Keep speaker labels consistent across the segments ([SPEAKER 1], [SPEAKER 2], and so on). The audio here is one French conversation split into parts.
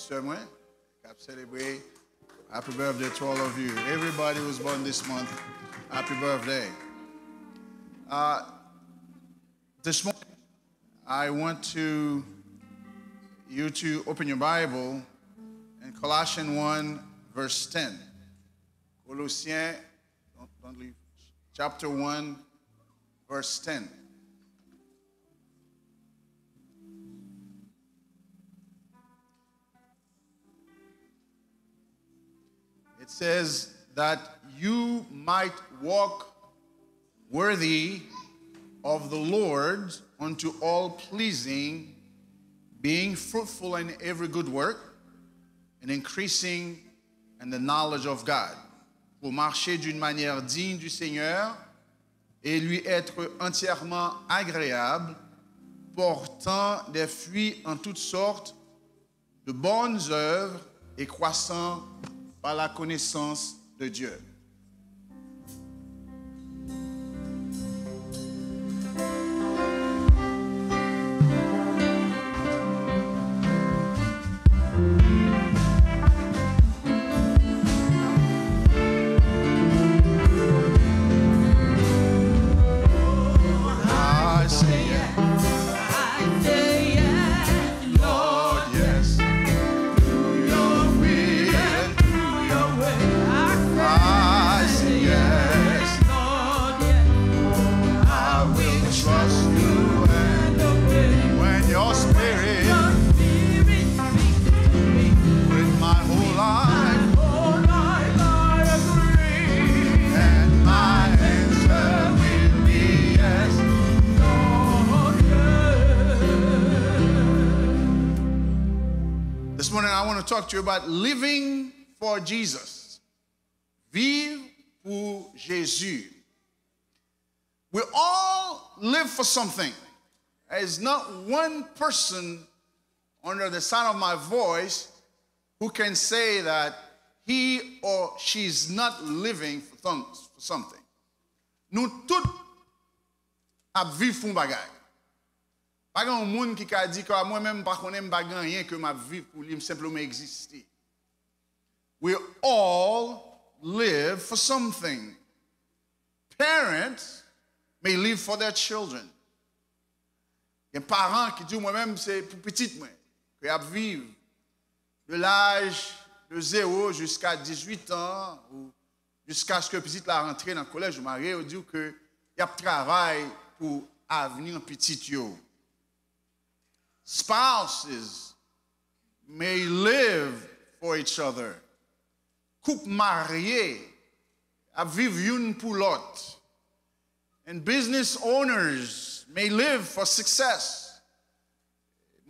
[SPEAKER 1] sister, moi. Cap celebrate. Happy birthday to all of you. Everybody who's born this month, happy birthday. This morning, I want you to open your Bible in Colossians 1, verse 10. Colossians, don't leave. Chapter 1, verse 10. It says that you might walk worthy of the Lord unto all pleasing, being fruitful in every good work and increasing in the knowledge of God, pour marcher d'une manière digne du Seigneur et lui être entièrement agréable, portant des fruits en toutes sortes de bonnes œuvres et croissant par la connaissance de Dieu. Talk to you about living for Jesus. Vivre pour Jésus. We all live for something. There is not one person under the sound of my voice who can say that he or she is not living for something. Nous tous ap vivre pour bagay. Pas grand monde qui a dit que moi-même pas connais pas rien que ma vie pour lui simplement exister. We all live for something. Parents may live for their children. Il y a des parents qui disent moi-même c'est pour petite moi que y vivre de l'âge de 0 jusqu'à 18 ans ou jusqu'à ce que petite la rentrée dans le collège ou marié ou dit que y a travail pour avenir petit yo. Spouses may live for each other. Couple marié à vivre une pour l'autre. And business owners may live for success.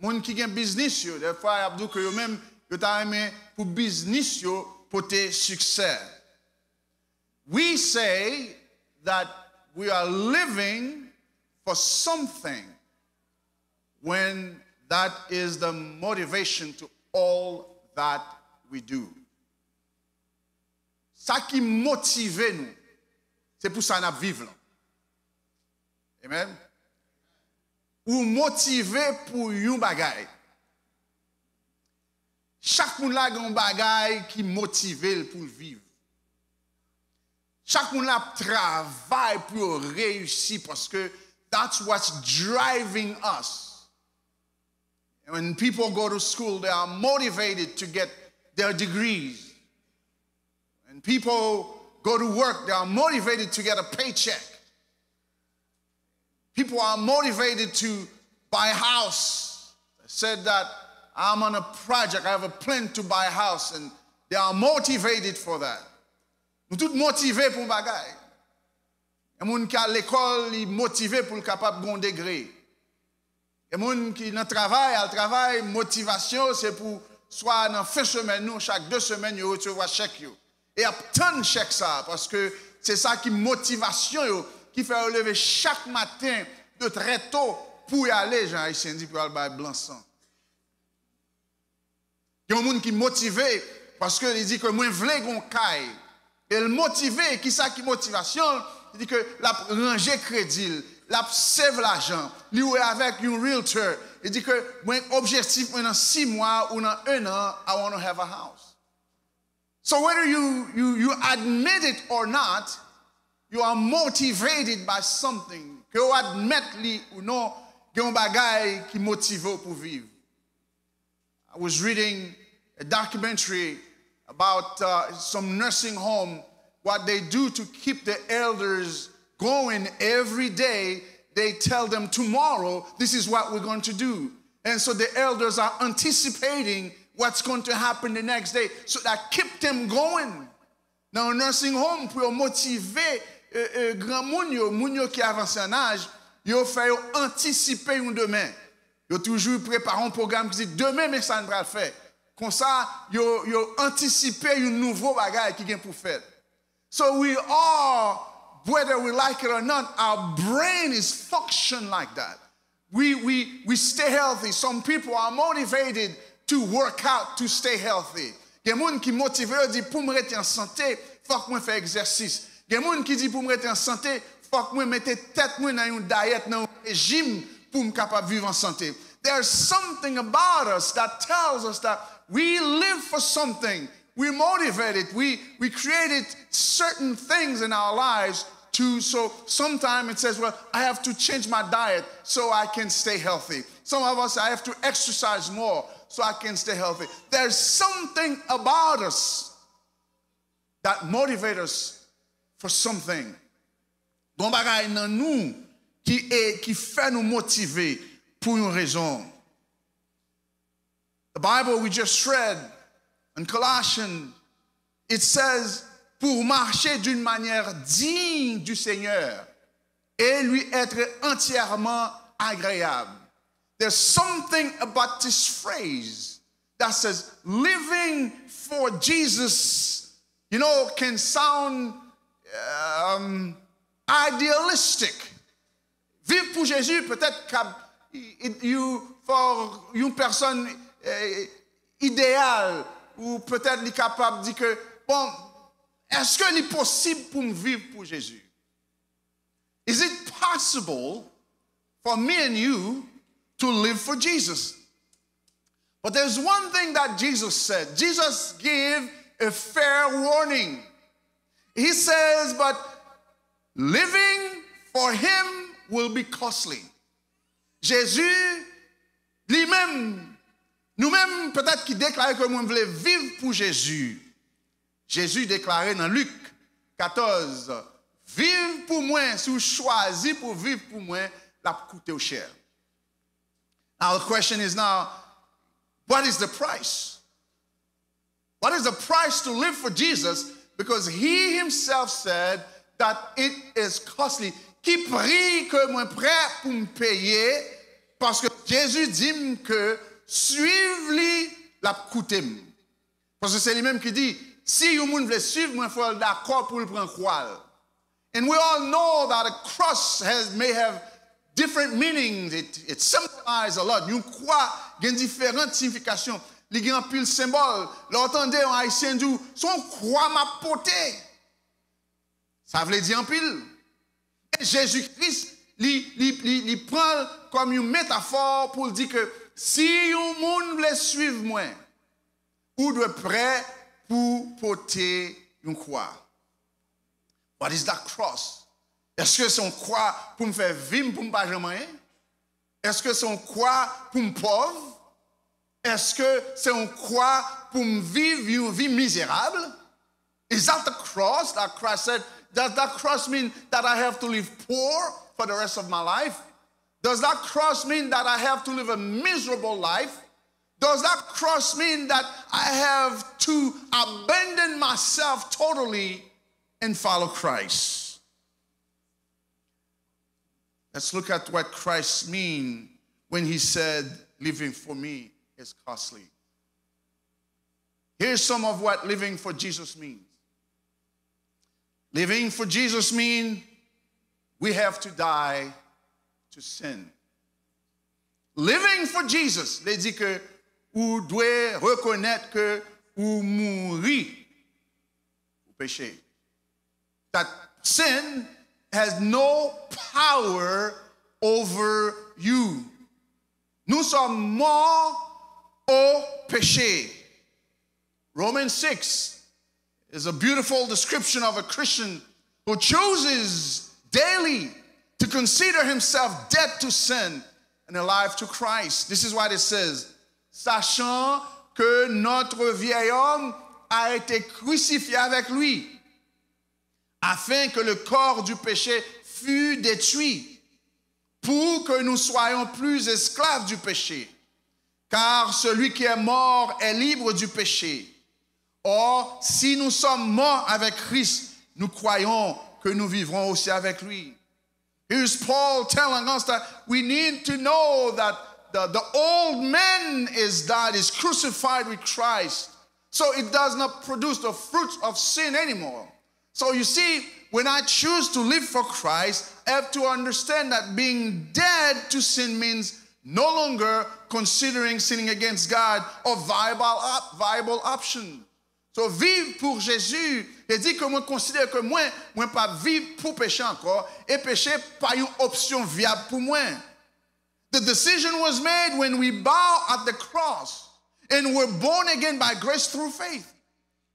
[SPEAKER 1] Moun qui gen business yo, des fois abdou que yo même yo ta aimé pour business yo porter succès. We say that we are living for something when that is the motivation to all that we do. Ça qui motive nous, c'est pour ça nous vivons. Amen. Ou motiver pour yon bagay. Chaque moun la gon bagay qui motive pour vivre. Chaque moun la travaille pour réussir parce que that's what's driving us. When people go to school, they are motivated to get their degrees. When people go to work, they are motivated to get a paycheck. People are motivated to buy a house. They said that I'm on a project, I have a plan to buy a house, and they are motivated for that. Nous tous motivés pour un bagay. Il y a des gens qui à l'école, ils motivés pour le capable de degré. Il y a des gens qui dans le travail, motivation, c'est pour soit dans fin semaine, nous, chaque 2 semaines, ils reçoivent chèque. Et il y a tant de chèques ça, parce que c'est ça qui motivation, qui fait relever chaque matin de très tôt pour y aller, Jean Haïtien dit, pour aller blanc-sang. Il y a des gens qui sont motivés parce qu'ils disent que moi, je veux qu'on caille. Et le motivé, qui ça qui motivation, il dit que la ranger crédit, la save l'argent, lui avec un realtor, il dit que mon objectif dans 6 mois ou dans 1 an, I want to have a house. So whether you admit it or not, you are motivated by something. Que vous admettez ou non, il y a un bagage qui motive pour vivre. I was reading a documentary about some nursing home, what they do to keep the elders going every day. They tell them tomorrow, this is what we're going to do. And so the elders are anticipating what's going to happen the next day. So that keep them going. Dans un nursing home, pour motiver grand moun qui avance en âge, yo fait anticiper un demain. Yo toujours préparé un programme qui dit demain mais ça ne va pas faire. Comme ça, yo anticiper un nouveau bagage qui vient pour faire. So we are, whether we like it or not, our brain is function like that. We stay healthy. Some people are motivated to work out to stay healthy. Il y a des gens qui sont motivés, disent pour me rester en santé, il faut que je fasse exercice. Il y a des gens qui disent pour me rester en santé, il faut que je mette tête dans une diète, dans un régime pour me capable vivre en santé. There's something about us that tells us that we live for something. We're motivated. We created certain things in our lives so sometimes it says, well, I have to change my diet so I can stay healthy. Some of us, I have to exercise more so I can stay healthy. There's something about us that motivates us for something. Bon bagay nan nous qui fait nous motiver pour une raison. The Bible we just read in Colossians, it says, pour marcher d'une manière digne du Seigneur et lui être entièrement agréable. There's something about this phrase that says living for Jesus, can sound idealistic. Vivre pour Jésus, peut-être pour une personne idéale, ou peut-être il est capable de dire que, bon, est-ce qu'il est possible pour me vivre pour Jésus? Is it possible for me and you to live for Jesus? But there's one thing that Jesus said. Jesus gave a fair warning. He says, but living for him will be costly. Jésus, lui-même, nous-mêmes, peut-être qu'il déclarait que nous voulons vivre pour Jésus. Jésus déclarait dans Luc 14, vivre pour moi, si vous choisissez pour vivre pour moi, la coûte au cher. Now the question is now, what is the price? What is the price to live for Jesus? Because he himself said that it is costly. Qui prix que moi prêt pour me payer? Parce que Jésus dit que suivre-lui la coûte. Parce que c'est lui-même qui dit, si vous voulez suivre, moi, il faut être d'accord pour le prendre croix. And we all know that a cross may have different meanings. It symbolizes a lot. Une croix a différentes significations. Il y a un pile symbole. L'entendez en haïtien dit, son croix m'a porté. Ça veut dire un pile. Et Jésus-Christ, il prend comme une métaphore pour dire que si un monde veut suivre moi, ou doit prêt pour porter une croix. What is that cross? Est-ce que c'est une croix pour me faire vivre pour me pas jamais? Est-ce que c'est une croix pour me pauvre? Est-ce que c'est une croix pour me vivre une vie misérable? Is that the cross that Christ said? Does that cross mean that I have to live poor for the rest of my life? Does that cross mean that I have to live a miserable life? Does that cross mean that I have to abandon myself totally and follow Christ? Let's look at what Christ means when he said, living for me is costly. Here's some of what living for Jesus means. Living for Jesus means we have to die to sin. Living for Jesus, il dit que vous devez reconnaître que vous mourrez au péché. That sin has no power over you. Nous sommes morts au péché. Romans 6 is a beautiful description of a Christian who chooses daily to consider himself dead to sin and alive to Christ. This is what it says. Sachant que notre vieil homme a été crucifié avec lui, afin que le corps du péché fût détruit, pour que nous soyons plus esclaves du péché. Car celui qui est mort est libre du péché. Or, si nous sommes morts avec Christ, nous croyons que nous vivrons aussi avec lui. Here's Paul telling us that we need to know that the old man is died, is crucified with Christ. So it does not produce the fruits of sin anymore. So you see, when I choose to live for Christ, I have to understand that being dead to sin means no longer considering sinning against God a viable option. So vivre pour Jésus, il dit que moi considère que moi pas vivre pour pécher encore, et pécher pas une option viable pour moi. The decision was made when we bow at the cross and were born again by grace through faith.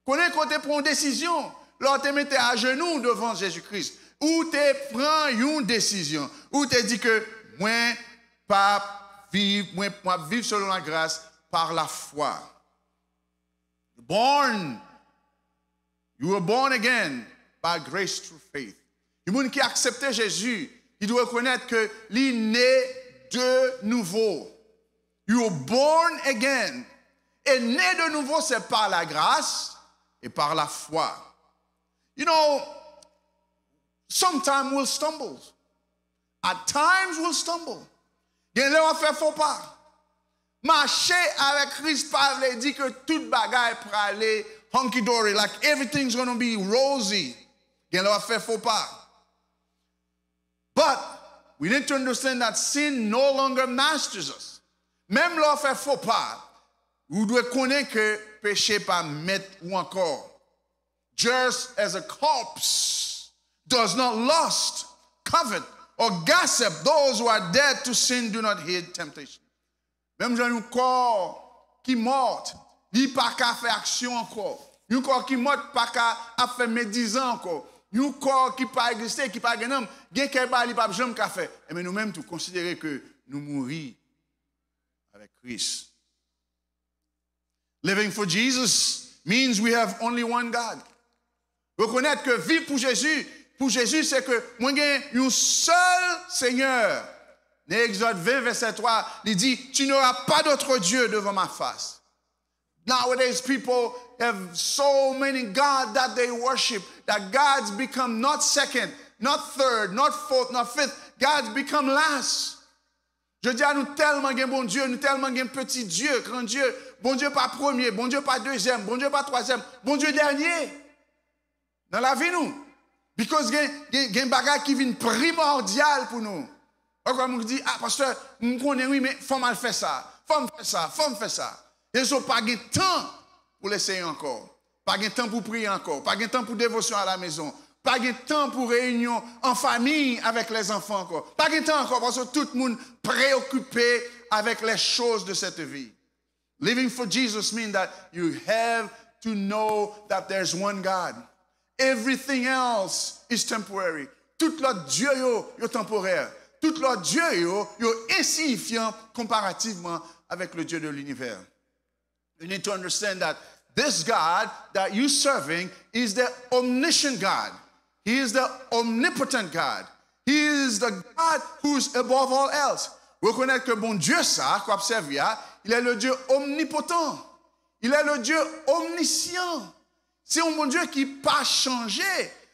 [SPEAKER 1] Quand tu prends une décision, là tu mets à genoux devant Jésus-Christ, ou tu prends une décision, ou tu dis que moi vivre selon la grâce par la foi. You were born again by grace through faith. Le monde qui a accepté Jésus, il doit reconnaître que il est né de nouveau. You were born again. Et né de nouveau, c'est par la grâce et par la foi. You know, sometimes we'll stumble. At times we'll stumble. Il y a on fait faux pas. Marcher avec Christ pas veut dire que toute bagaille pour aller hunky-dory, like everything's going to be rosy. Il y a on fait faux pas. But we need to understand that sin no longer masters us. Même l'on fait faux pas, vous devez connaître que péché pas mettre ou encore. Just as a corpse does not lust, covet, or gossip, those who are dead to sin do not hate temptation. Même un corps qui mort, il n'a pas qu'à faire action encore. Un corps qui mort, pas qu'à faire médisant encore. Un corps qui n'a pas existé, qui n'a pas gagné, il n'y a pas jamais qu'à faire. Mais nous-mêmes, nous considérons que nous mourons avec Christ. Living for Jesus means we have only one God. Reconnaître que vivre pour Jésus, c'est que moi j'ai un seul Seigneur. Dans Exode 20, verset 3, il dit, tu n'auras pas d'autre Dieu devant ma face. Nowadays, people have so many gods that they worship, that gods become not second, not third, not fourth, not fifth. Gods become last. Je dis à nous tellement un bon Dieu, nous tellement un petit Dieu, grand Dieu, bon Dieu pas premier, bon Dieu pas deuxième, bon Dieu pas troisième, bon Dieu dernier. Dans la vie, nous. Because il y a un bagage qui vient primordial pour nous. Quand on dit, ah, pasteur, je connais, oui, mais il faut mal faire ça. Faut me faire ça. Et ils n'ont pas de temps pour l'essayer encore. Pas de temps pour prier encore. Pas de temps pour dévotion à la maison. Pas de temps pour réunion en famille avec les enfants encore. Pas de temps encore parce que tout le monde préoccupé avec les choses de cette vie. Living for Jesus means that you have to know that there's one God. Everything else is temporary. Tout l'autre Dieu est temporaire. Tout l'autre Dieu est insignifiant comparativement avec le Dieu de l'univers. You need to understand that this God that you're serving is the omniscient God. He is the omnipotent God. He is the God who's above all else. Reconnaître que bon Dieu, ça, qu'on observe, il est le Dieu omnipotent. Il est le Dieu omniscient. C'est un bon Dieu qui n'a pas changé.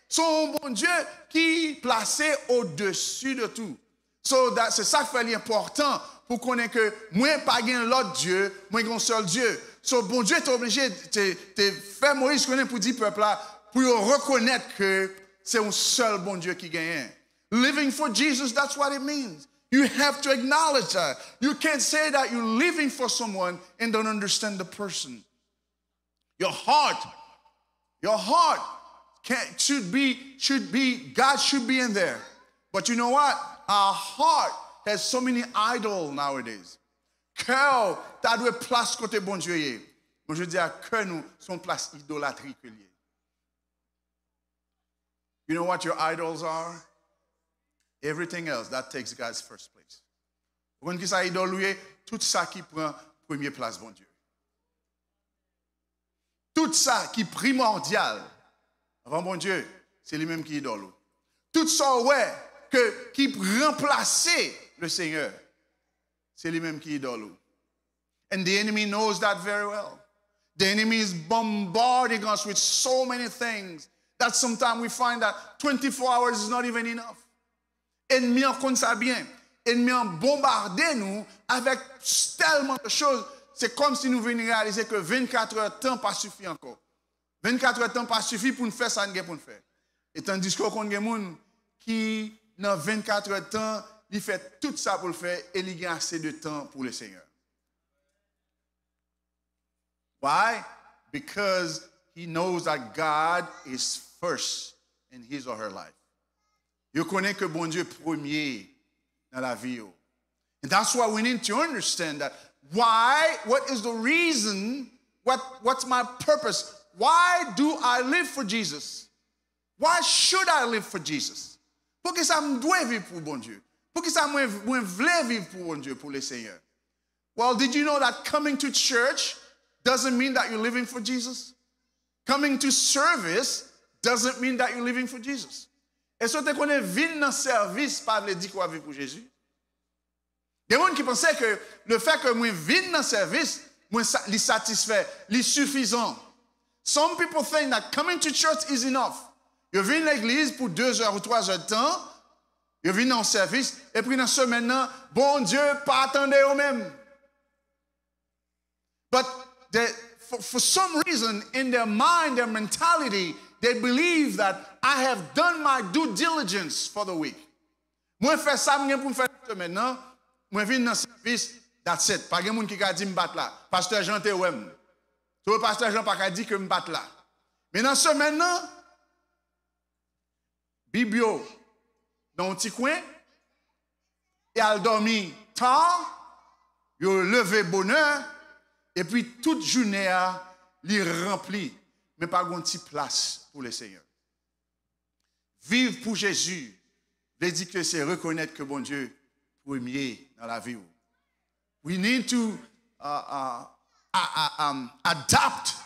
[SPEAKER 1] C'est un bon Dieu qui est placé au-dessus de tout. C'est ça qui fait l'important pour connaître que moi, pas l'autre Dieu, moi, j'ai un seul Dieu. Bon Dieu est obligé de faire Moïse connaître pour dire peuple là, pour reconnaître que c'est un seul bon Dieu qui gagne. Living for Jesus, that's what it means. You have to acknowledge that. You can't say that you're living for someone and don't understand the person. Your heart should be, God should be in there. But you know what? Our heart has so many idols nowadays. cœur, t'as dû place côté bon Dieu. Moi, je dis à cœur, nous, son place idolâtrie que lié. You know what your idols are? Everything else, that takes God's first place. Vous comprenez qui ça idole, tout ça qui prend première place, bon Dieu. Tout ça qui est primordial, avant bon Dieu, c'est lui-même qui idole. Tout ça, ouais, qui remplacer le Seigneur, c'est lui-même qui idole. And the enemy knows that very well. The enemy is bombarding us with so many things that sometimes we find that 24 hours is not even enough. Ennemi en compte ça bien. Ennemi en bombardé nous avec tellement de choses. C'est comme si nous venions réaliser que 24 heures de temps pas suffit encore. 24 heures de temps pas suffit pour nous faire ça pour nous faire. Et tandis qu'on a des gens qui, dans 24 heures de temps, il fait tout ça pour le faire et il a assez de temps pour le Seigneur. Why? Because he knows that God is first in his or her life. Il connaît que bon Dieu est premier dans la vie. And that's why we need to understand that. Why? What is the reason? What's my purpose? Why do I live for Jesus? Why should I live for Jesus? Pour que ça me doit vivre pour bon Dieu? Pour que ça me voulait vivre pour bon Dieu, pour le Seigneur? Well, did you know that coming to church doesn't mean that you're living for Jesus? Coming to service doesn't mean that you're living for Jesus. Est-ce que tu connais venir dans service pas veut dire qu'on va vivre pour Jésus? Il y a des gens qui pensaient que le fait que moi vienne dans le service, moi les satisfait, les suffisant. Some people think that coming to church is enough. Ils viennent à l'église pour 2 heures ou 3 heures de temps, ils viennent dans le service, et puis dans ce maintenant, bon Dieu, pas attendre eux-mêmes. But for some reason, in their mind, their mentality, they believe that I have done my due diligence for the week. Moi, je fais ça, je vais faire ça maintenant. Moi, je viens dans le service, that's it. Pas de monde qui a dit me battre là. Pasteur Jean te ouem. So, le pasteur Jean pas dit que me battre là. Mais dans ce maintenant, Bibio, dans un petit coin, et elle dormi tard, il a levé bonheur, et puis toute journée, il remplit, mais pas une petite place pour le Seigneur. Vivre pour Jésus, veut dire que c'est reconnaître que bon Dieu premier dans la vie. We need to adapt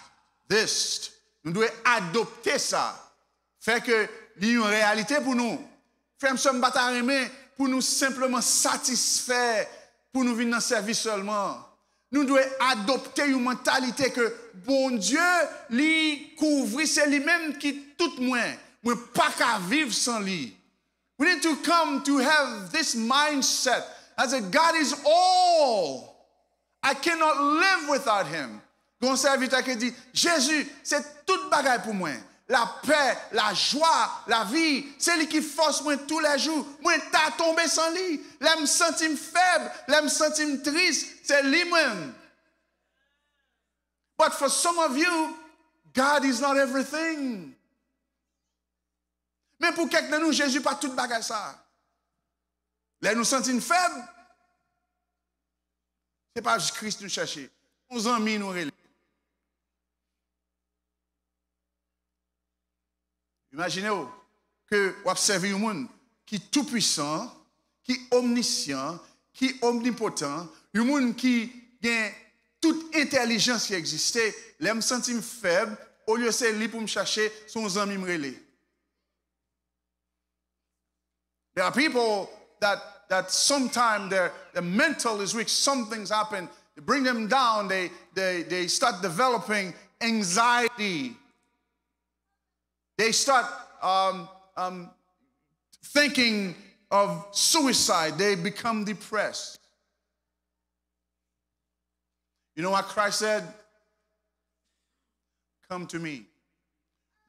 [SPEAKER 1] this. Nous devons adopter ça. Fait que il y a une réalité pour nous. Faire une bataille pour nous simplement satisfaire, pour nous venir dans le service seulement. Nous devons adopter une mentalité que bon Dieu lui couvre, c'est lui-même qui tout moins. Moi pas qu'à vivre sans lui. We need to come to have this mindset as that God is all. I cannot live without him. Gon serviteur qui dit, Jésus, c'est toute bagaille pour moi. La paix, la joie, la vie, c'est lui qui force moi tous les jours. Moi, t'as tombé sans lui. Là, me sentir faible, là, me sentir triste, c'est lui-même. But for some of you, God is not everything. Mais pour quelqu'un de nous, Jésus pas toute bagaille ça. Là, nous sentir faibles. Ce n'est pas Christ nous chercher. Nos amis nous relèvent. Imaginez-vous que vous observez un monde qui est tout puissant, qui est omniscient, qui est omnipotent, un monde qui a toute intelligence qui existe. Là, je me sens faible, au lieu de c'est lui pour me chercher, son ami me relève. There are people that sometimes their mental is weak. Some things happen. They bring them down. They start developing anxiety. They start thinking of suicide. They become depressed. You know what Christ said? Come to me.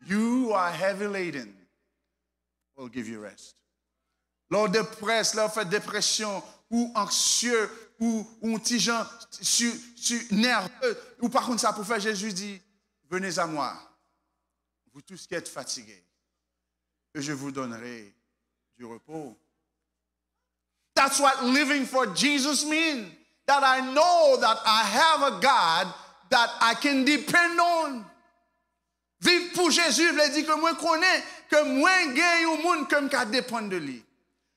[SPEAKER 1] You are heavy laden. I will give you rest. Lors de presse, lors fait dépression, ou anxieux, ou un petit gens nerveux, ou par contre ça pour faire, Jésus dit, venez à moi, vous tous qui êtes fatigués, et je vous donnerai du repos. That's what living for Jesus means. that I know that I have a God that I can depend on. Vivre pour Jésus veut dire que moi connais que moi gagne un monde comme qui dépend de lui.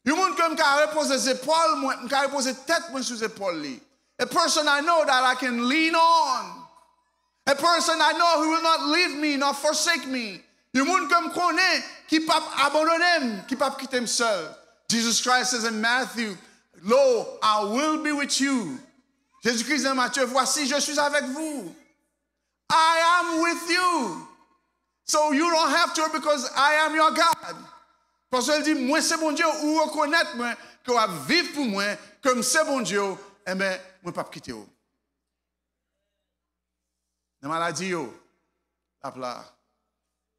[SPEAKER 1] Un monde comme qui repose ses épaules, moi qui repose tête moi sur épaules lui. A person I know that I can lean on. A person I know who will not leave me nor forsake me. Un monde comme connais qui pas abandonner, qui pas quitter seul. Jesus Christ says in Matthew, "Lo, I will be with you." Jésus-Christ dans Matthieu, voici je suis avec vous. I am with you. So you don't have to because I am your God. Parce qu'il dit, moi c'est bon Dieu, ou reconnaître moi, que va vivre pour moi, comme c'est bon Dieu, eh bien, moi pas quitter vous. Dans la maladie, la pla.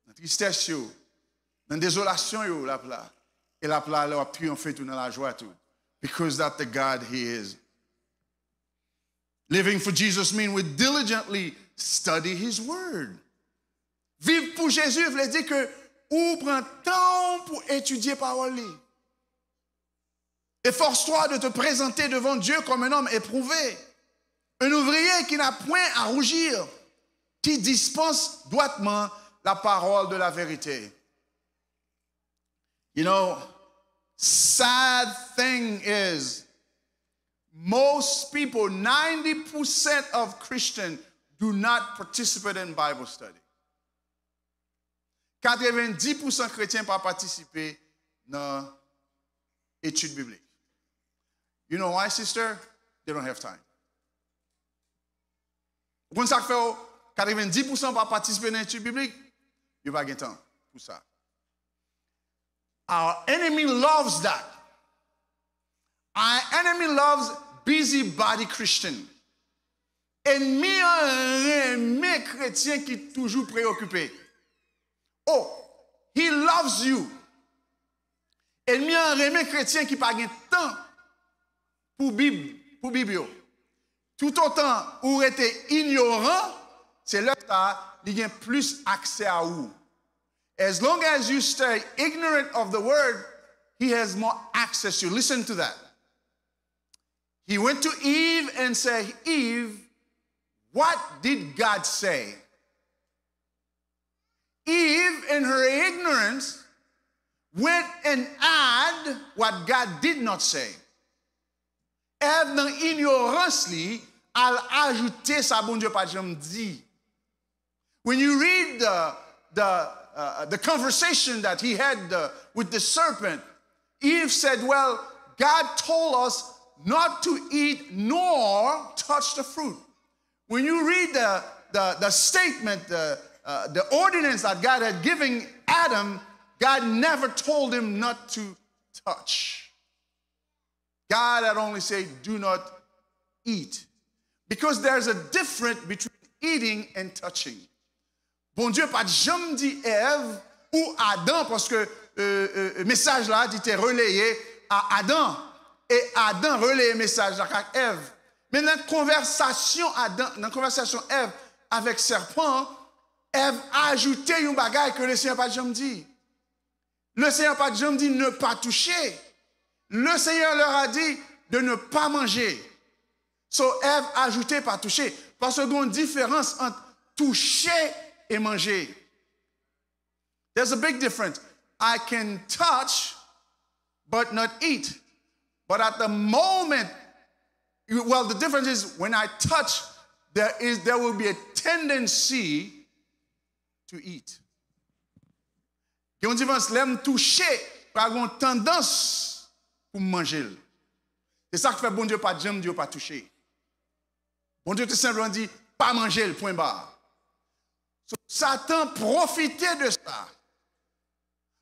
[SPEAKER 1] Dans la tristesse, dans la désolation, la pla. Et la pla, elle va triompher tout dans la joie tout. Because that's the God he is. Living for Jesus means we diligently study his word. Vivre pour Jésus veut dire que ou prend temps pour étudier parole. Efforce-toi de te présenter devant Dieu comme un homme éprouvé, un ouvrier qui n'a point à rougir, qui dispense droitement la parole de la vérité. You know, sad thing is, most people, 90% of Christians do not participate in Bible study. 90% chrétiens pas participer dans l'étude biblique. You know why, sister? They don't have time. Vous comprenez ça que fait 90% pas participer dans l'étude biblique? Il va pas temps pour ça. Our enemy loves that. Our enemy loves busybody Christian. Ennemi un chrétien qui est toujours préoccupé. Oh, he loves you. Ennemi un chrétien qui pas de temps pour Bible. Tout autant où était ignorant, c'est là qu'il y a plus accès à vous. As long as you stay ignorant of the word, he has more access to you. Listen to that. He went to Eve and said, Eve, what did God say? Eve, in her ignorance, went and add what God did not say. Ève, dans ignorance, elle a ajouté ça, bon Dieu, pas jamais dit. When you read the conversation that he had with the serpent, Eve said, well, God told us not to eat nor touch the fruit. When you read the statement, the ordinance that God had given Adam, God never told him not to touch. God had only said, do not eat. Because there's a difference between eating and touching. Bon Dieu, pas jamais dit Ève ou Adam, parce que le message là a été relayé à Adam. Et Adam relayé le message là à Ève. Mais dans la conversation Ève avec le serpent, Ève a ajouté un bagage que le Seigneur pas jamais dit. Le Seigneur pas jamais dit ne pas toucher. Le Seigneur leur a dit de ne pas manger. So Ève a ajouté pas toucher. Parce qu'il y a une différence entre toucher et manger. There's a big difference. I can touch but not eat. But at the moment, well, the difference is when I touch, there will be a tendency to eat. Il y a une différence. L'aime toucher, par une tendance pour manger. C'est ça qui fait bon Dieu pas jamais Dieu pas toucher. Bon Dieu tout simplement dit pas manger le point barre. So, Satan profitait de ça.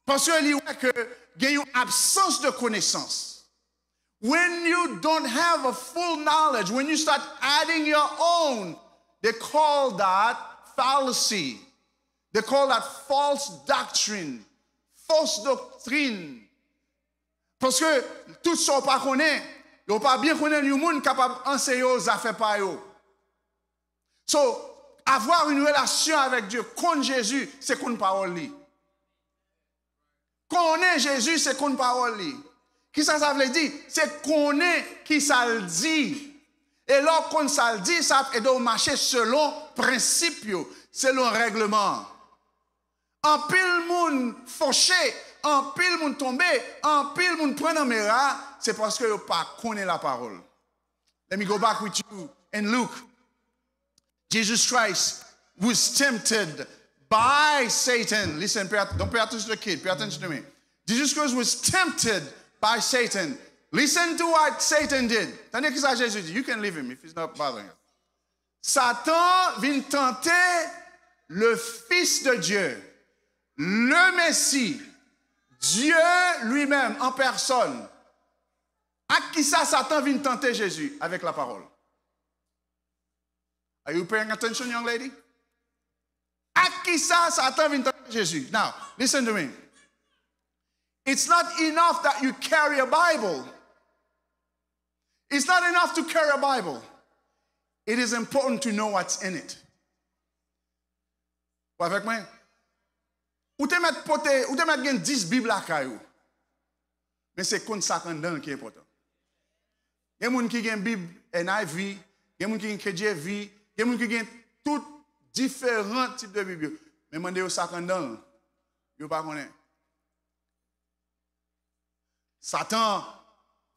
[SPEAKER 1] Parce qu'il y a une absence de connaissance. When you don't have a full knowledge, when you start adding your own, they call that fallacy. They call that false doctrine, fausse doctrine. Parce que tout ça pas connaît, ils pas bien connaître le monde capable d'enseigner aux affaires par eux. So, avoir une relation avec Dieu, connaître Jésus, c'est connaître parole li. Connaître Jésus, c'est connaître parole li. Qui ça veut dire? C'est connaître qui ça le dit. Et lorsqu'on ça le dit, ça et donc marcher selon principe, selon règlement. En pile moun fauché, en pile moun tombé, en pile moun prend en mera, c'est parce que vous pas connaît la parole. Let me go back with you in Luke. Jesus Christ was tempted by Satan. Listen, don't pay attention to the kid, pay attention to me. Jesus Christ was tempted by Satan. Listen to what Satan did. Tandis que ça Jésus dit, you can leave him if he's not bothering you. Satan vient tenter le Fils de Dieu, le Messie, Dieu lui-même en personne. À qui ça Satan vient tenter Jésus avec la parole? Are you paying attention, young lady? À qui ça Satan vient tenter Jésus? Now, listen to me. It's not enough that you carry a Bible. It's not enough to carry a Bible. It is important to know what's in it. Vous avec moi? Ou te mettre 10 Bibles à caillou. Mais c'est comme ça qu'on donne qui est important. Il y a des gens qui ont une Bible NIV, il y a des gens qui ont une KJV, il y a des gens qui ont tous différents types de Bibles. Mais demandez au ça qu'on donne, vous ne connaissez pas. Satan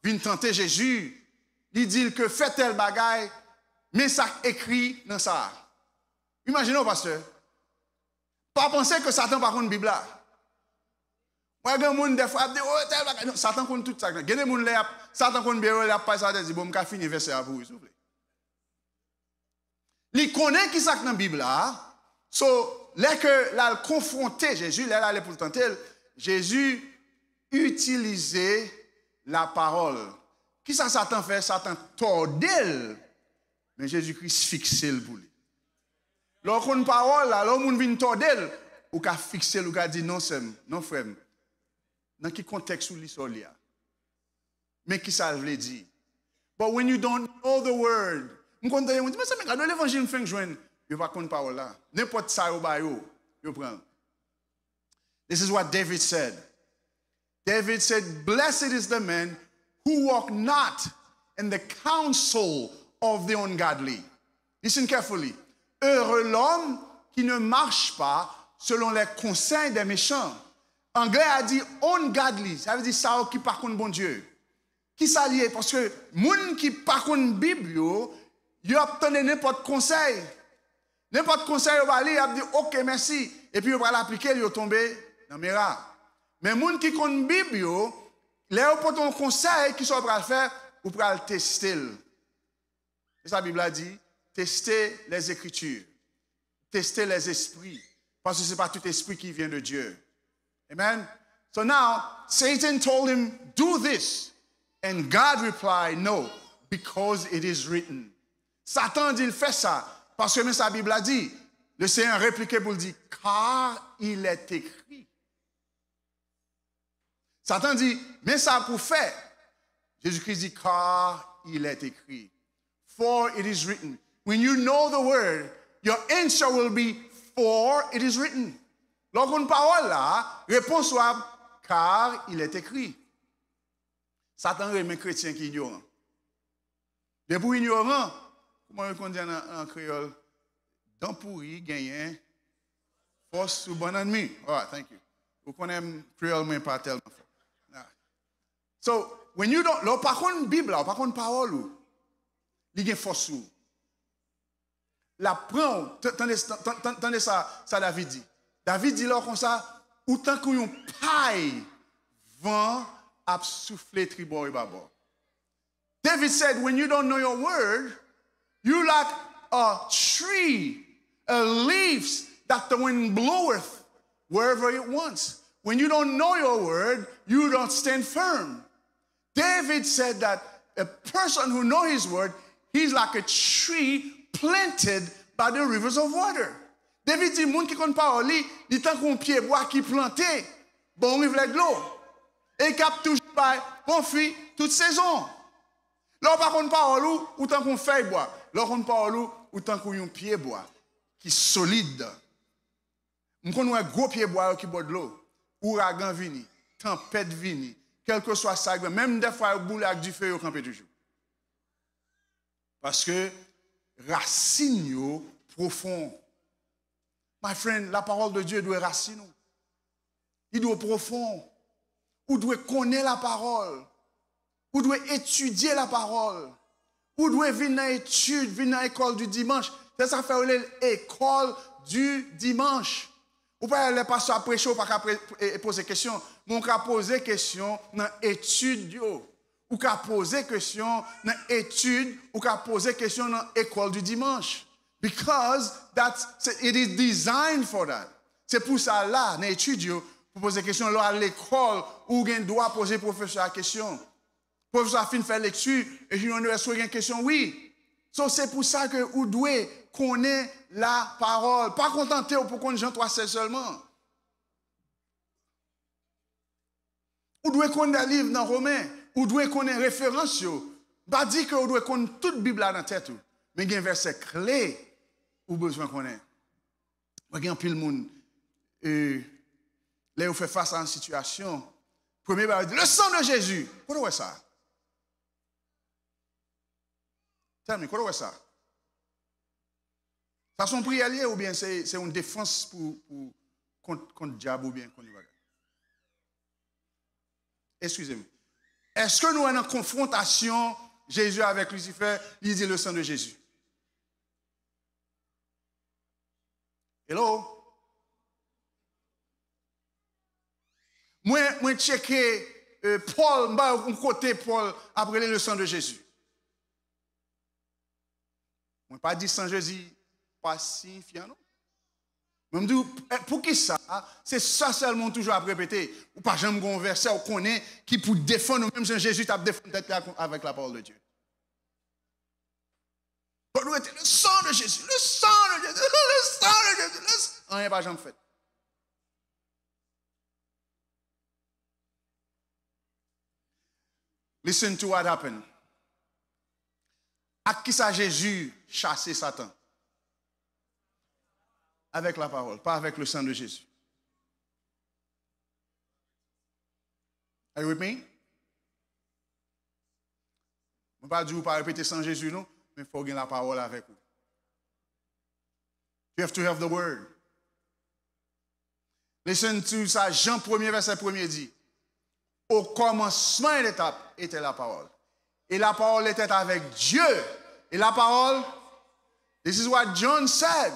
[SPEAKER 1] vient tenter Jésus. Il dit que fait tel bagaille, mais ça écrit dans ça. Imaginez, pasteur. Pas penser que Satan par contre Bible là. Moi, il y a des gens des fois, oh, tel bagaille. Satan compte tout ça. Il y a des gens qui Satan compte bien, il a pas ça, il dit, bon, je vais finir verset à vous, s'il vous plaît. Il connaît qui ça dans la Bible là. So, là que l'a confronté Jésus, là allait pour le tenter, Jésus utilisait la parole. Qui ça Satan fait? Satan tordel. Mais Jésus-Christ fixé le pour lui. Lorsqu'on parole là, l'homme vient tordel, ou qu'a fixé, ou qu'a dit non non frère. Dans quel contexte où l'histoire là? Mais qui ça veut dire? But when you don't know the word, on compte dire, mais ça quand l'évangile fait joindre, il va connaître parole là. N'importe ça au bayo, il prend. This is what David said. David said, "Blessed is the man who walk not in the counsel of the ungodly." Listen carefully. Heureux l'homme qui ne marche pas selon les conseils des méchants. Anglais a dit ungodly, ça veut dire ça qui par contre bon Dieu. Qui s'allie parce que moun qui par contre Bible yo obtenir n'importe conseil. N'importe conseil yo va lire, il dit OK merci et puis il va l'appliquer, il tomber dans mera. Mais moun qui connaît Bible yo, les opportun conseil qui sont pour faire ou pour le tester. Et ça la Bible a dit tester les Écritures, tester les esprits, parce que ce n'est pas tout esprit qui vient de Dieu. Amen? So now, Satan told him, do this. And God replied, no, because it is written. Satan dit, il fait ça, parce que même sa Bible a dit. Le Seigneur répliquait pour dire, car il est écrit. Satan dit, mais ça pour faire. Jésus-Christ dit, car il est écrit. For it is written. When you know the word, your answer will be, for it is written. Lorsqu'on parole là, réponse soit, car il est écrit. Satan remet chrétien qui est ignorant. Mais pour ignorant, comment on dit en créole, dans pourri, gagné, force sous bon ennemi. All right, thank you. Vous connaissez créole, mais pas tellement. So, when you don't, par contre, Bible, par contre, parole, il y a force sous. La prend, tendez ça David dit. David dit là comme ça, autant qu'on paille, vent a soufflé tribord et babord. David said, when you don't know your word, you like a tree, leaves that the wind bloweth wherever it wants. When you don't know your word, you don't stand firm. David said that a person who knows his word, he's like a tree planted by the rivers of water. David dit, moun qui connaît parole, il tant qu'on pied bois qui planté, bon rivière de l'eau. Et cap toujours par confit toute saison. Là par contre parole ou tant qu'on feuille bois. Là qu'on parole ou tant qu'on pied bois qui solide. On connaît un gros pied bois qui boit de l'eau. Ouragan vini, tempête vini, quel que soit ça, même des fois boule avec du feu au campé toujours. Parce que racine yo profond. My friend, la parole de Dieu doit racine. Il doit profond. Ou doit connaître la parole. Ou doit étudier la parole. Ou doit venir dans l'étude, venir dans l'école du dimanche. C'est ça fait l'école du dimanche. Ou pas les pasteurs prêcher ou pas poser question. Mais on peut poser question dans l'étude. Ou qu'à poser question dans l'étude. Ou qu'à poser question dans l'école du dimanche. Because it is designed for that. C'est pour ça là, dans l'étude, pour poser question là à l'école, où on doit poser professeur la question. Professeur fin fait lecture, et je lui ai une question, oui. So, c'est pour ça que vous devez connaître la parole. Pas contenter pour qu'on Jean 3,16 seulement. Vous devez connaître les livres dans Romains. Vous devez connaître les références. Pas dire que vous devez connaître toute la Bible dans la tête. Mais il y a un verset clé où vous besoin de connaître. Il y a un pile de monde. Là, vous faites face à une situation. Premier, il dit, le sang de Jésus. Pourquoi est ça? Tell me, quoi est ça? Ça son prière lié ou bien c'est une défense contre le diable ou bien contre le bagage? Excusez-moi. Est-ce que nous sommes en confrontation Jésus avec Lucifer, il dit le sang de Jésus? Hello? Moi checker Paul, un côté Paul, après le sang de Jésus. Moi pas dit sang Jésus, pas signifiant, non? Moi me dis, pour qui ça? C'est ça seulement toujours à répéter. Ou pas jamais converser, ou connaît qui pour défendre, même si Jésus t'a défendu avec la parole de Dieu. Le sang de Jésus, le sang de Jésus, le sang de Jésus, le sang. On n'est pas jamais fait. Listen to what happened. À qui ça Jésus chassé Satan? Avec la parole, pas avec le sang de Jésus. Are you with me? Je ne vais pas dire pas répéter sans Jésus, non, mais il faut gagner la parole avec vous. You have to have the word. Listen to ça, Jean 1er, verset 1er dit. Au commencement de l'étape était la parole. Et la parole était avec Dieu. Et la parole, this is what John said.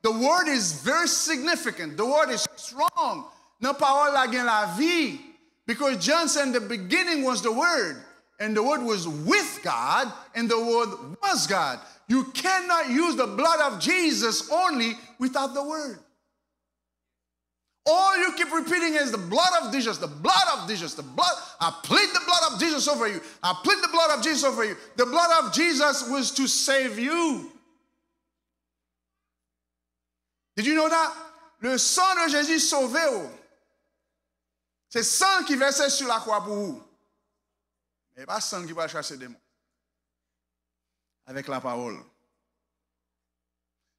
[SPEAKER 1] The word is very significant. The word is strong. La parole a gagné la vie. Because John said in the beginning was the word. And the word was with God. And the word was God. You cannot use the blood of Jesus only without the word. All you keep repeating is the blood of Jesus, the blood of Jesus, the blood. I plead the blood of Jesus over you. I plead the blood of Jesus over you. The blood of Jesus was to save you. Did you know that? Le sang de Jésus sauvé. C'est sang qui versait sur la croix pour vous. Mais pas sang qui va chasser des démons. Avec la parole.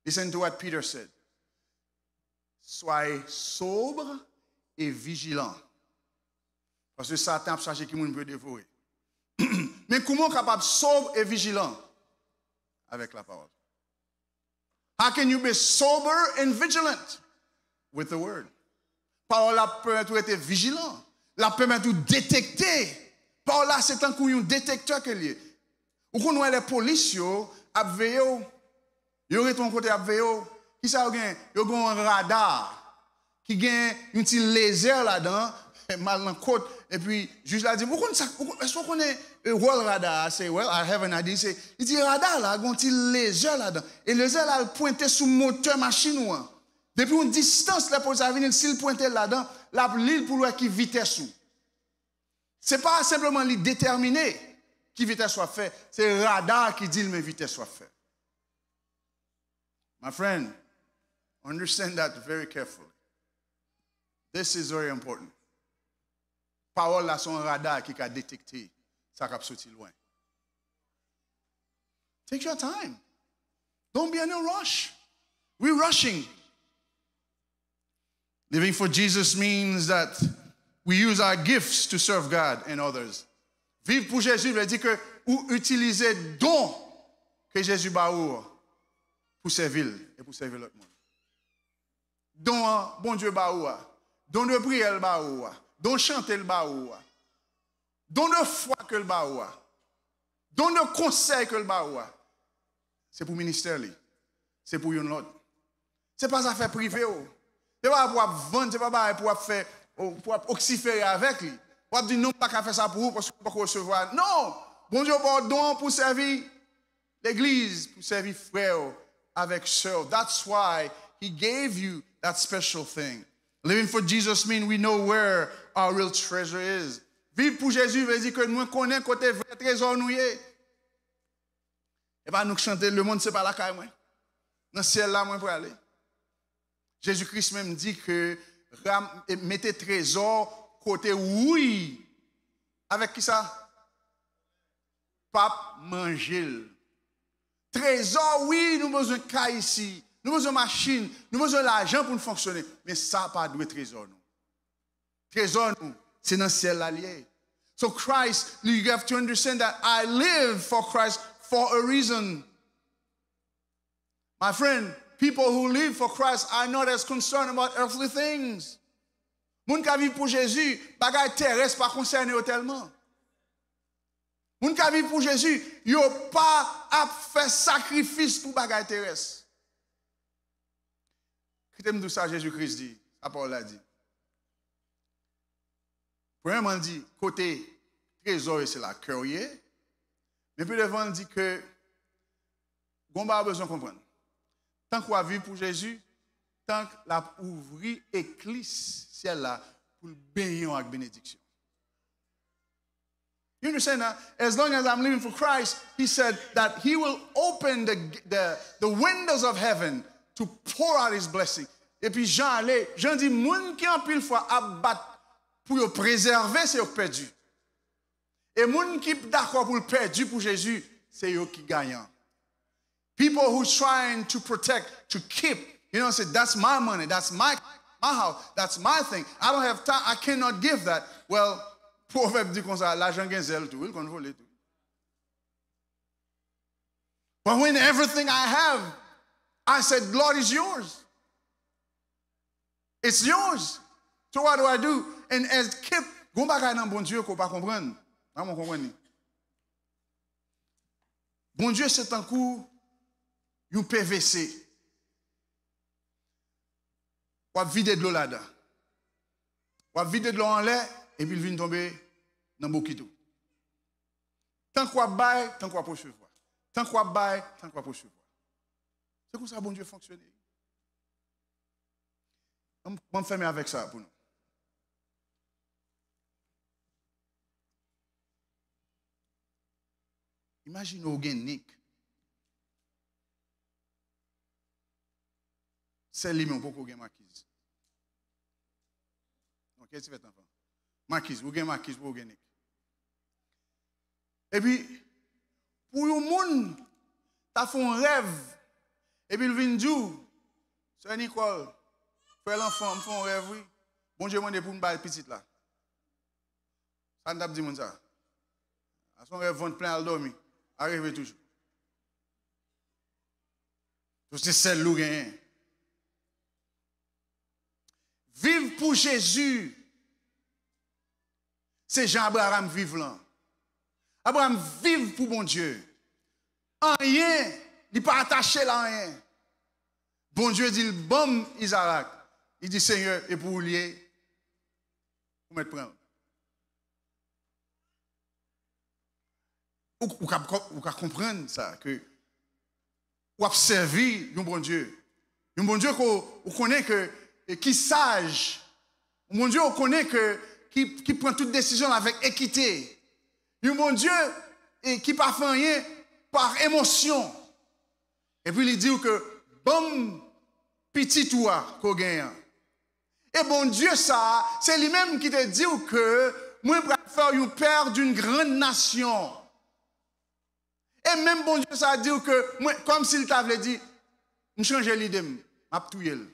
[SPEAKER 1] Listen to what Peter said. Soyez sobre et vigilant. Parce que Satan a cherché qui peut dévorer. Mais comment capable sobre et vigilant? Avec la parole. How can you be sober and vigilant? With the word. Parole la permet de être vigilant. La permet de détecter. Parole là, c'est un coup un détecteur que lié. Ou qu'on voit les policiers à veiller. Ils ont ton côté à veiller. Qui ça gagne? Ils ont un radar qui gagne un petit laser là-dedans, mal dans côte et puis juste là dit est-ce qu'on connaît wall radar? C'est well, I have an idea. Il dit radar là, un petit laser là-dedans et le laser là pointé sur moteur machine ou depuis une distance la police a venir s'il pointait là-dedans, la l'île pour voir qui vitesse ou. C'est pas simplement lui déterminer qui vitesse soit fait, c'est radar qui dit le vitesse soit fait. My friend, understand that very carefully. This is very important. Parole là son radar qui a détecté ça qui a sorti loin. Take your time. Don't be in a rush. We're rushing. Living for Jesus means that we use our gifts to serve God and others. Vivre pour Jésus veut dire que ou utiliser don que Jésus ba ou pour servir et pour servir l'autre monde. Don bon Dieu ba ou, don de prière ba ou, don chanter le ba ou, don de foi que le ba ou, don de conseil que le ba ou. C'est pour ministère li. C'est pour une autre. C'est pas ça faire privé ou. C'est pas pour vendre, c'est pas pour faire pour oxyférer avec lui. Pour dire non pas qu'à faire ça pour vous parce que vous pas recevoir. Non, bon Dieu pas don pour servir l'église, pour servir frère avec sœur. That's why he gave you that special thing. Living for Jesus means we know where our real treasure is. Vivre pour Jésus veut dire que nous connaissons côté vrai trésor nous est. Et pas nous chanter le monde c'est pas la caille moi. Dans le ciel là moi pour aller. Jésus-Christ même dit que mettez trésor côté oui. Avec qui ça? Pape manger. Trésor oui, nous besoin de caille ici. Nous besoin de machine, nous besoin l'argent pour nous fonctionner, mais ça pas de trésor nous. Trésor nous, c'est dans le ciel là lié. So Christ, you have to understand that I live for Christ for a reason. My friend, people who live for Christ are not as concerned about earthly things. Moun ka vivre pour Jésus, bagay terrestre pas concerné tellement. Moun ka vivre pour Jésus, yo pas à faire sacrifice pour bagay terrestre. Qu'est-ce que ça Jésus-Christ dit? La parole a dit. Premièrement, il dit, côté trésor, c'est la cœur. Mais puis devant, il dit que, on n'a pas besoin de comprendre. Tant qu'on va vivre pour Jésus, tant qu'on a ouvert l'église, ciel là, pour le bénir avec bénédiction. You understand that? As long as I'm living for Christ, he said that he will open the windows of heaven to pour out his blessing. Et puis Jean dit, moun qui en pile fois abattre pour le préserver, c'est eux perdu. Et moun qui d'accord pour le perdu pour Jésus, c'est eux qui gagnent. People who trying to protect, to keep, you know, say that's my money, that's my house, that's my thing. I don't have time, I cannot give that. Well, proverbe dit comme ça, l'argent gagne zèle tout, il contrôle tout. But when everything I have, I said, Lord, it's yours. It's yours. So what do I do? And as keep, go back à bon Dieu qu'on pas comprendre. Pas mon comprendre. Bon Dieu c'est un coup un PVC. On va vider de l'eau là-dedans. On va vider de l'eau en l'air et puis il vient tomber dans le bouquet. Tant qu'on baille, tant qu'on poursuivre. Tant qu'on baille, tant qu'on poursuivre. C'est comme ça bon Dieu fonctionne. On va fermer avec ça pour nous. Imaginez au Nick. C'est lui même pour qu'on ait marquise. Donc, qu'est-ce que tu fais, enfant? Marquise, vous avez marquise pour Nick. Et puis, pour le monde, tu as fait un rêve. Et puis, il vient dire, Sœur Nicole, frère l'enfant, me fait un rêve, oui. Bon Dieu m'a dit pour me battre petite là. Ça ne t'a dit ça. À son rêve, vente plein à dormir. Arrive toujours. C'est celle où gagne. Vivre pour Jésus. C'est Jean-Abraham vivre là. Abraham vive pour mon Dieu. En rien, il n'est pas attaché là rien. Bon Dieu dit, bon Isaac. Il dit, Seigneur, et pour lier, pour mettre prendre. Vous pouvez comprendre ça, que vous observez un bon Dieu. Un bon Dieu qu'on connaît qui sage. Un bon Dieu qu'on connaît qui prend toute décision avec équité. Un bon Dieu qui ne fait rien par émotion. Et puis il dit que bon petit toi qu'on gagne. Et bon Dieu ça, c'est lui-même qui te dit que moi je vais faire un père d'une grande nation. Et même bon Dieu ça dit que moi, comme s'il t'avait dit, je change l'idée, je vais tout.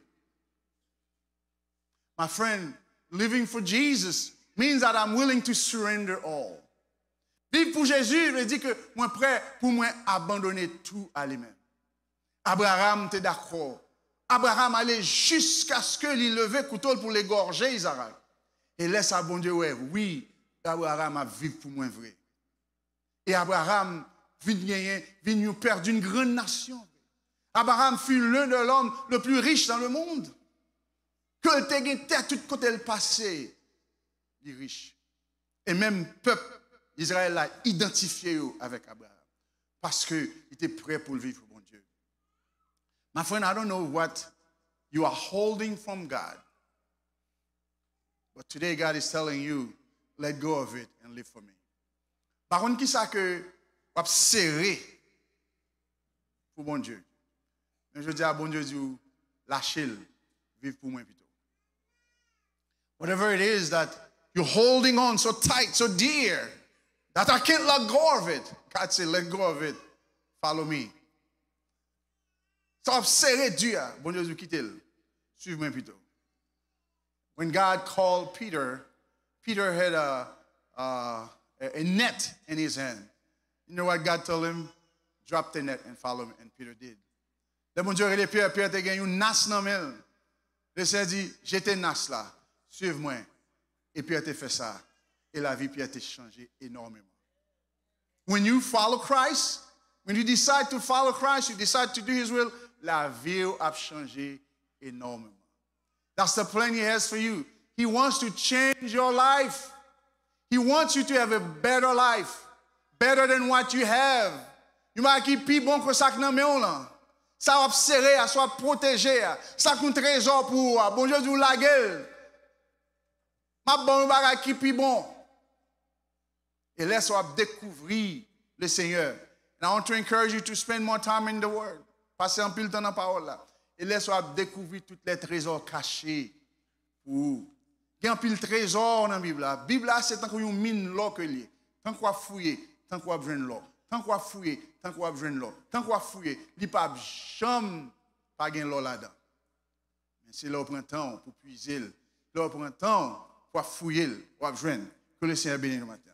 [SPEAKER 1] My friend, living for Jesus means that I'm willing to surrender all. Vivre pour Jésus veut dire que moi prêt pour moi abandonner tout à lui-même. Abraham était d'accord. Abraham allait jusqu'à ce qu'il levait couteau pour l'égorger Isaac. Et laisse à bon Dieu, ouais, oui, Abraham a vécu pour moi vrai. Et Abraham vient nous perdre d'une grande nation. Abraham fut l'un de l'homme le plus riche dans le monde. Que le terre tout côté le passé, il est riche. Et même peuple Israël l'a identifié avec Abraham. Parce qu'il était prêt pour le vivre pour bon Dieu. My friend, I don't know what you are holding from God. But today God is telling you, let go of it and live for me. Par contre, qui ça que vous avez serré pour bon Dieu? Mais je dis à bon Dieu, lâchez-le, vive pour moi plutôt. Whatever it is that you're holding on so tight, so dear, that I can't let go of it. God said, let go of it. Follow me. Ça va serrer Dieu. Bon Dieu, quittez-le. Suivez-moi plutôt. When God called Peter, Peter had a net in his hand. You know what God told him? Drop the net and follow me. And Peter did. Le bon Dieu regardait Pierre, Pierre te gagné une nas dans main. Le Seigneur dit, jetez nas là, suive-moi. Et Pierre te fait ça. Et la vie Pierre te changé énormément. When you follow Christ, when you decide to follow Christ, you decide to do His will, la vie a changé énormément. That's the plan He has for you. He wants to change your life. He wants you to have a better life, better than what you have. You might keep plus bon que ça que nan men là. Ça va serrer, ça va protéger, ça compte trésor pour bon Dieu vous la gueule. Ma bon bagage qui plus bon. Et laisse-moi découvrir le Seigneur. And I want to encourage you to spend more time in the Word. Passez un peu de temps dans la parole là. Et laisse-moi découvrir tous les trésors cachés pour vous. Il y a un pile trésor dans la Bible. La Bible c'est tant qu'on mine l'or que lié. Tant qu'on fouiller, tant qu'on besoin l'or. Tant qu'on fouiller, tant qu'on besoin l'or. Tant qu'on fouiller, il pas jamais pas gain l'or là-dedans. Mais c'est là au printemps pour puiser, là au printemps pour fouiller, pour besoin que le Seigneur bénisse le matin.